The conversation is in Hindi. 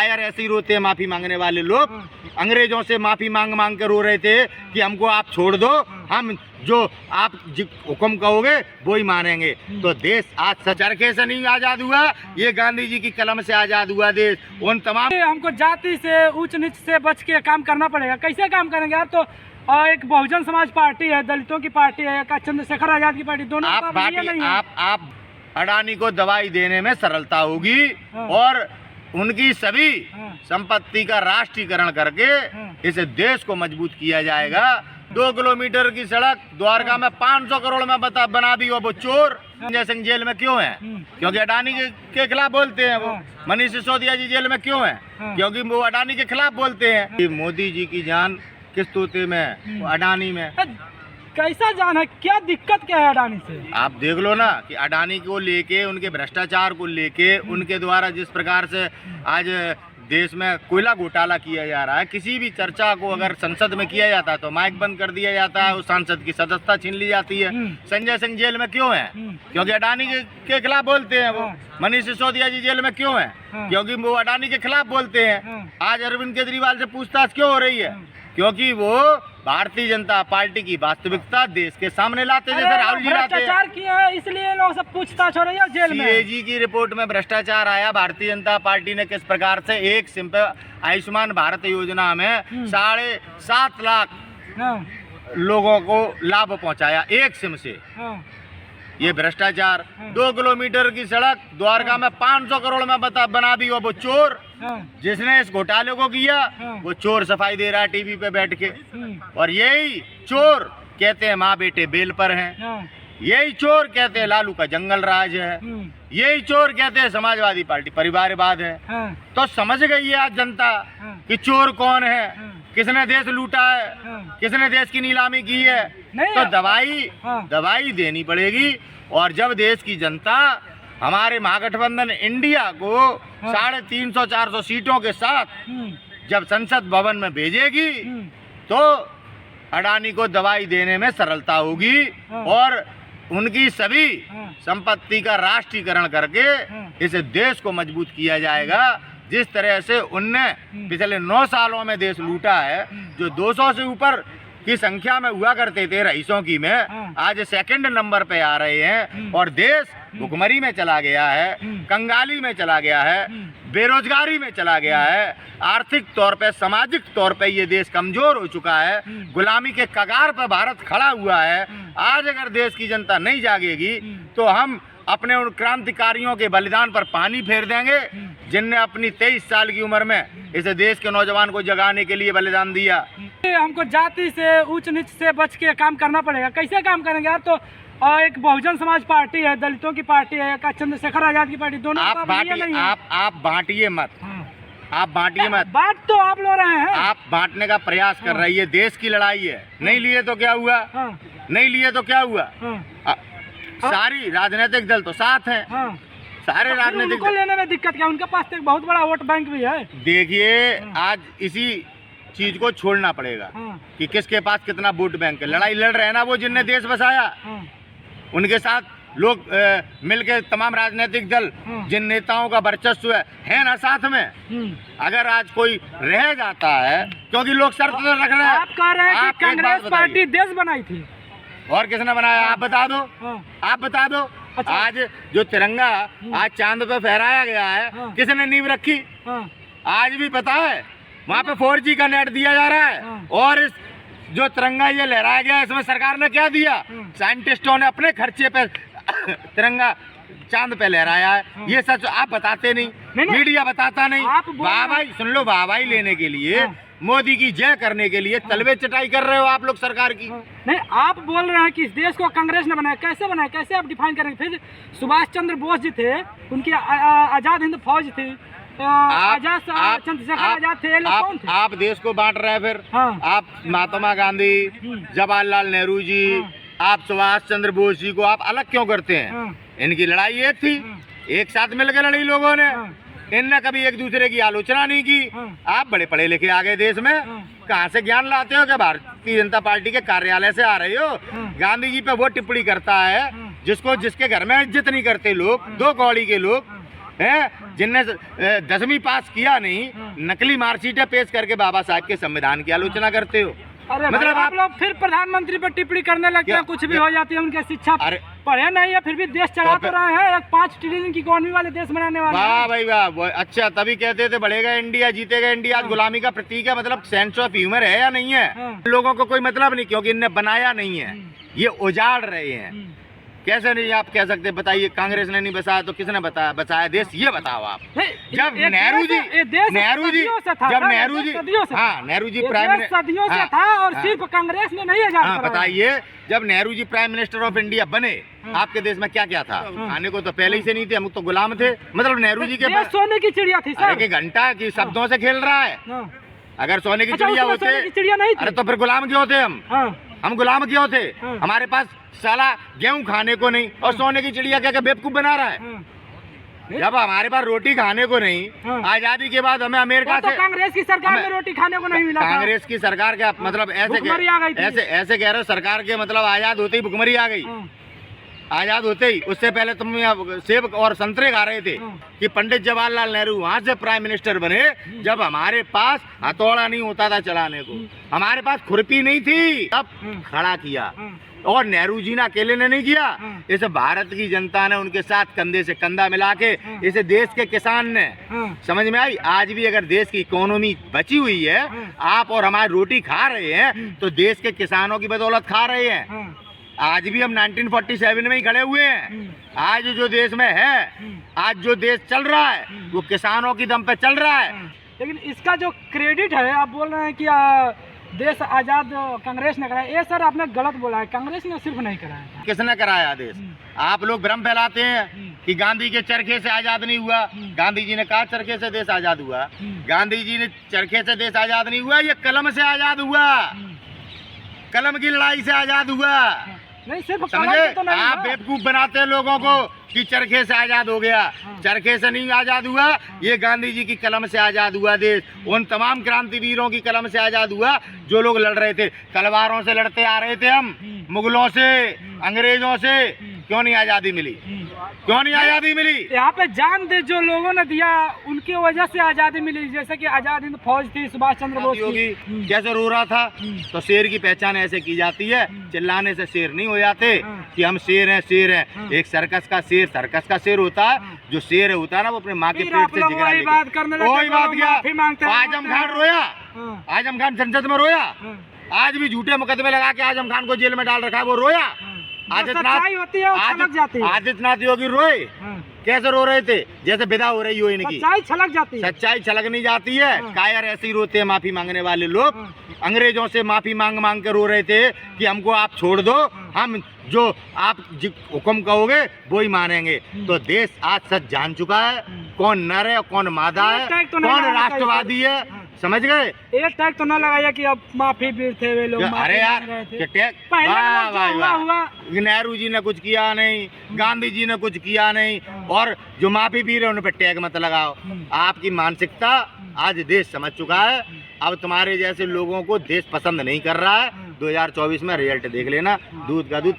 शायर ऐसे ही रोते हैं माफी मांगने वाले लोग। अंग्रेजों से माफी मांग मांग के रो रहे थे कि हमको आप छोड़ दो, हम जो आप हुक्म कहोगे वो ही मानेंगे। तो देश आज चरखे से नहीं आजाद हुआ, ये गांधी जी की कलम से आजाद हुआ देश। उन तमाम हमको जाति से ऊंच नीच से बच के काम करना पड़ेगा। कैसे काम करेंगे आप? तो एक बहुजन समाज पार्टी है, दलितों की पार्टी है, एक चंद्रशेखर आजाद की पार्टी, दोनों आप अडानी को दवाई देने में सरलता होगी और उनकी सभी संपत्ति का राष्ट्रीयकरण करके इस देश को मजबूत किया जाएगा। 2 किलोमीटर की सड़क द्वारका में 500 करोड़ में बना दी। वो चोर संजय सिंह जेल में क्यों है? क्योंकि अडानी के खिलाफ बोलते हैं। वो मनीष सिसोदिया जी जेल में क्यों है? क्योंकि वो अडानी के खिलाफ बोलते हैं। मोदी जी की जान किस तोते में, अडानी में। कैसा जान है? क्या दिक्कत क्या है अडानी से? आप देख लो ना कि अडानी को लेके, उनके भ्रष्टाचार को लेके, उनके द्वारा जिस प्रकार से आज देश में कोयला घोटाला किया जा रहा है, किसी भी चर्चा को अगर संसद में किया जाता है तो माइक बंद कर दिया जाता है, उस सांसद की सदस्यता छीन ली जाती है। संजय सिंह जेल में क्यों है? क्योंकि अडानी के खिलाफ बोलते हैं। वो मनीष सिसोदिया जी जेल में क्यों है? क्योंकि वो अडानी के खिलाफ बोलते हैं। आज अरविंद केजरीवाल से पूछताछ क्यों हो रही है? क्योंकि वो भारतीय जनता पार्टी की वास्तविकता देश के सामने लाते, जैसे राहुल जी लाते हैं। किया है इसलिए लोग सब पूछताछ हो रही है जेल में। सीएजी की रिपोर्ट में भ्रष्टाचार आया। भारतीय जनता पार्टी ने किस प्रकार से एक सिम पे आयुष्मान भारत योजना में 7.5 लाख लोगों को लाभ पहुंचाया एक सिम से। ये भ्रष्टाचार। 2 किलोमीटर की सड़क द्वारका में 500 करोड़ में बना दी। वो चोर जिसने इस घोटाले को किया, वो चोर सफाई दे रहा है टीवी पे बैठ के। और यही चोर कहते हैं माँ बेटे बेल पर हैं। यही चोर कहते हैं लालू का जंगल राज है। यही चोर कहते हैं समाजवादी पार्टी परिवारवाद है। तो समझ गई है आज जनता कि चोर कौन है, किसने देश लूटा है, किसने देश की नीलामी की है। तो दवाई देनी पड़ेगी। और जब देश की जनता हमारे महागठबंधन इंडिया को 350-400 सीटों के साथ जब संसद भवन में भेजेगी तो अडानी को दवाई देने में सरलता होगी और उनकी सभी संपत्ति का राष्ट्रीयकरण करके इस देश को मजबूत किया जाएगा। जिस तरह से उनने पिछले 9 सालों में देश लूटा है, जो 200 से ऊपर की संख्या में हुआ करते थे रईसों की में, आज 2nd नंबर पे आ रहे हैं और देश भुखमरी में चला गया है, कंगाली में चला गया है, बेरोजगारी में चला गया है। आर्थिक तौर पे, सामाजिक तौर पे ये देश कमजोर हो चुका है। गुलामी के कगार पर भारत खड़ा हुआ है। आज अगर देश की जनता नहीं जागेगी तो हम अपने उन क्रांतिकारियों के बलिदान पर पानी फेर देंगे जिनने अपनी 23 साल की उम्र में इस देश के नौजवान को जगाने के लिए बलिदान दिया। हमको जाति से ऊंच नीच से बच के काम करना पड़ेगा। कैसे काम करेंगे आप? तो एक बहुजन समाज पार्टी है, दलितों की पार्टी है, एक चंद्रशेखर आजाद की पार्टी, दोनों आप बांटिए मत। आप बांटिए मत। बांट तो आप लोग रहे हैं। आप बांटने का प्रयास कर रही है। देश की लड़ाई है। नहीं लिए तो क्या हुआ? नहीं लिए तो क्या हुआ? सारी राजनीतिक दल तो साथ हैं। सारे राजनीतिक दल लेने में दिक्कत क्या? उनके पास तो एक बहुत बड़ा वोट बैंक भी है। देखिए, आज इसी चीज को छोड़ना पड़ेगा कि किसके पास कितना वोट बैंक है। लड़ाई लड़ रहे हैं ना वो जिनने देश बसाया, उनके साथ लोग मिलके तमाम राजनीतिक दल जिन नेताओं का वर्चस्व है ना साथ में। अगर आज कोई रह जाता है, क्योंकि लोग शर्त तो रख रहे हैं। आप कह रहे हैं कि कांग्रेस पार्टी देश बनाई थी, और किसने बनाया? आप बता दो। आप बता दो। अच्छा। आज जो तिरंगा आज चांद पे फहराया गया है, किसने नींव रखी? आज भी पता है वहाँ पे 4G का नेट दिया जा रहा है। और इस जो तिरंगा ये लहराया गया, इसमें सरकार ने क्या दिया? साइंटिस्टों ने अपने खर्चे पे तिरंगा चांद पे लहराया है। ये सच आप बताते नहीं, मीडिया बताता नहीं। वाहवाही सुन लो, वाहवाही लेने के लिए, मोदी की जय करने के लिए तलवे चटाई कर रहे हो आप लोग सरकार की। नहीं, आप बोल रहे हैं कि इस देश को कांग्रेस ने बनाया। कैसे बनाया? कैसे आप डिफाइन करेंगे? फिर सुभाष चंद्र बोस जी थे, उनकी आजाद हिंद फौज थी, चंद्रशेखर आजाद थे, कौन थे? आप देश को बांट रहे हैं। फिर आप महात्मा गांधी, जवाहरलाल नेहरू जी, आप सुभाष चंद्र बोस जी को आप अलग क्यों करते हैं? इनकी लड़ाई एक थी, एक साथ मिलकर लड़ी लोगों ने। इनने कभी एक दूसरे की आलोचना नहीं की। आप बड़े पढ़े लिखे आ गए देश में, कहाँ से ज्ञान लाते हो? क्या भारतीय जनता पार्टी के कार्यालय से आ रहे हो? गांधी जी पे वो टिप्पणी करता है जिसको जिसके घर में इज्जत नहीं करते लोग, 2 कौड़ी के लोग। है जिनने 10वीं पास किया नहीं, नकली मार्कशीटें पेश करके बाबा साहब के संविधान की आलोचना करते हो। अरे मतलब आप लोग फिर प्रधानमंत्री पर टिप्पणी करने लगते हैं, कुछ भी हो जाती है उनकी शिक्षा पढ़े नहीं है फिर भी देश चला तो रहे हैं, 5 ट्रिलियन की इकोनॉमी वाले देश बनाने वाले। वाह भाई वाह, अच्छा तभी कहते थे बढ़ेगा इंडिया, जीतेगा इंडिया। आज गुलामी का प्रतीक है, मतलब सेंस ऑफ ह्यूमर है या नहीं है? लोगों को कोई मतलब नहीं, क्योंकि इनने बनाया नहीं है, ये उजाड़ रहे हैं। कैसे नहीं आप कह सकते? बताइए, कांग्रेस ने नहीं बचाया तो किसने बचाया देश? ये बताओ आप। जब नेहरू जी जब नेहरू जी प्राइम सदियों से था और सिर्फ कांग्रेस ने नहीं आजाद कराया। बताइए, जब Nehru ji prime minister of India बने, आपके देश में क्या क्या था? खाने को तो पहले ही से नहीं थे, हम तो गुलाम थे। मतलब नेहरू जी के पास सोने की चिड़िया थी सर। एक घंटा की शब्दों से खेल रहा है। अगर सोने की चिड़िया होते, चिड़िया नहीं थी, अरे तो फिर गुलाम क्यों थे हम गुलाम क्यों थे? हमारे पास साला गेहूं खाने को नहीं और सोने की चिड़िया क्या बेवकूफ बना रहा है। जब हमारे पास रोटी खाने को नहीं, आजादी के बाद हमें अमेरिका से कांग्रेस की सरकार में रोटी खाने को नहीं मिला। कांग्रेस की सरकार का मतलब ऐसे कह रहे हो, सरकार के मतलब आजाद होते ही भुखमरी आ गई। आजाद होते ही, उससे पहले तुम सेब और संतरे खा रहे थे कि पंडित जवाहरलाल नेहरू वहाँ से प्राइम मिनिस्टर बने जब हमारे पास हथौड़ा नहीं होता था चलाने को, हमारे पास खुरपी नहीं थी, तब खड़ा किया। और नेहरू जी ने अकेले ने नहीं किया, इसे भारत की जनता ने उनके साथ कंधे से कंधा मिला के, इसे देश के किसान ने, समझ में आई? आज भी अगर देश की इकोनॉमी बची हुई है, आप और हमारी रोटी खा रहे हैं, तो देश के किसानों की बदौलत खा रहे हैं। आज भी हम 1947 में ही खड़े हुए हैं। आज जो देश में है, आज जो देश चल रहा है, वो किसानों की दम पे चल रहा है। लेकिन इसका जो क्रेडिट है, आप बोल रहे हैं कि देश आजाद कांग्रेस ने कराया, ये सर आपने गलत बोला है, कांग्रेस ने सिर्फ नहीं कराया। किसने कराया देश? आप लोग भ्रम फैलाते हैं कि गांधी के चरखे से आजाद नहीं हुआ। गांधी जी ने कहा चरखे से देश आजाद हुआ? गांधी जी ने चरखे से देश आजाद नहीं हुआ, ये कलम से आजाद हुआ, कलम की लड़ाई से आजाद हुआ। नहीं, सिर्फ समझे? तो आप बेवकूफ बनाते हैं लोगों को कि चरखे से आजाद हो गया। चरखे से नहीं आजाद हुआ, ये गांधी जी की कलम से आजाद हुआ देश। उन तमाम क्रांतिवीरों की कलम से आजाद हुआ जो लोग लड़ रहे थे, तलवारों से लड़ते आ रहे थे हम, मुगलों से, अंग्रेजों से। क्यों नहीं आजादी मिली? क्यों नहीं आजादी मिली? यहाँ पे जान दे जो लोगों ने दिया, उनकी वजह से आजादी मिली। जैसे कि आजाद हिंद फौज थी, सुभाष चंद्र बोस की। कैसे रो रहा था? तो शेर की पहचान ऐसे की जाती है, चिल्लाने से शेर नहीं हो जाते कि हम शेर हैं, शेर हैं। एक सर्कस का शेर होता है, जो शेर होता है ना, वो अपने माँ के पेट से जिगरा लेके। वही बात क्या? आजम खान रोया, आजम खान संसद में रोया, आज भी झूठे मुकदमे लगा के आजम खान को जेल में डाल रखा है, वो रोया। आदित्यनाथ योगी रोए, कैसे रो रहे थे? जैसे विदा हो रही हो इनकी। सच्चाई छलक जाती है। सच्चाई छलक नहीं जाती है। कायर ऐसे ही रोते हैं माफी मांगने वाले लोग। अंग्रेजों से माफी मांग मांग के रो रहे थे कि हमको आप छोड़ दो, हम जो आप हुक्म कहोगे वो ही मानेंगे। तो देश आज सच जान चुका है कौन नर है और कौन मादा है, कौन राष्ट्रवादी है। समझ गए? एक टैग तो ना लगाया कि अब माफी भी थे वे लोग। अरे यार, नेहरू जी ने कुछ किया नहीं, गांधी जी ने कुछ किया नहीं, और जो माफी भी रहे उन पर टैग मत लगाओ। आपकी मानसिकता आज देश समझ चुका है। अब तुम्हारे जैसे लोगों को देश पसंद नहीं कर रहा है। 2024 में रिजल्ट देख लेना, दूध का दूध।